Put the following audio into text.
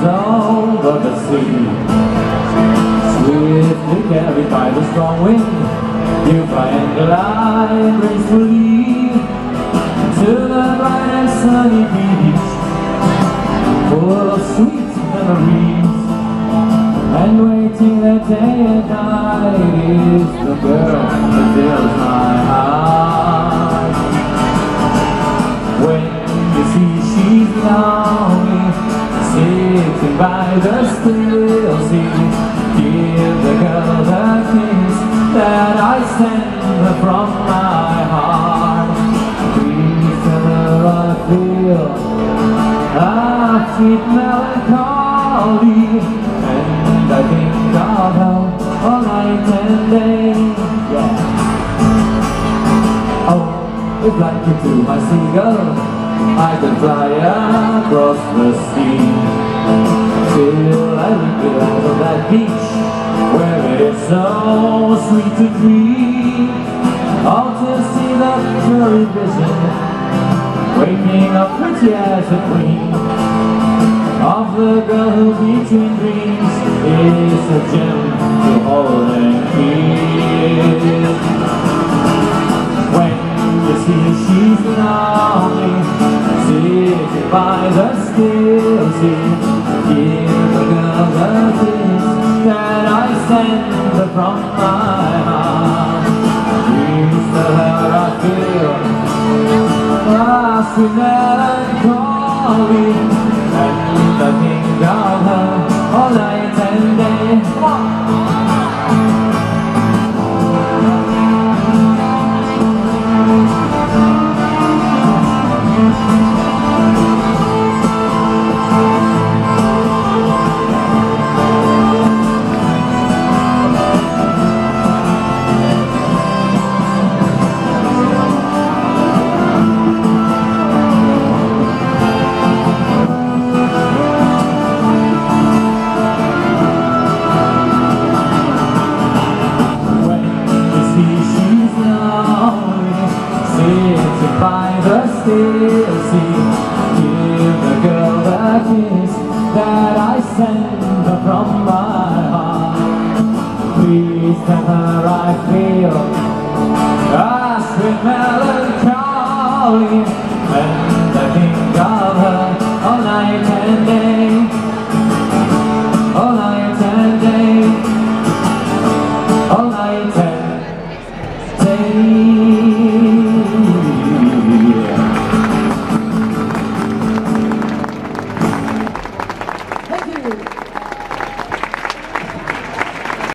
over the sea. Swiftly carried by the strong wind, you fly and glide gracefully to the bright and sunny beach, full of sweet memories. And waiting that day and night is the girl that fills my heart. When you see she's lonely, sitting by the still sea, give the girl the kiss that I send her from my heart. Please tell her I feel a sweet melancholy, and I think of her all night and day. Yeah. Oh, if like you do, my seagull, I could fly across the sea till I reach the land of that beach where it is so sweet to dream. All to see the fairy vision, waking up pretty as a queen, of the girl who between dreams is a gem to hold and keep. When you see she's lonely, sitting by the still sea, give the girl the kiss that I send her from my heart. Please tell her I feel a sweet melancholy, and I think of her all night and day. By the still sea, give the girl the kiss that I send her from my heart. Please tell her I feel a sweet melancholy,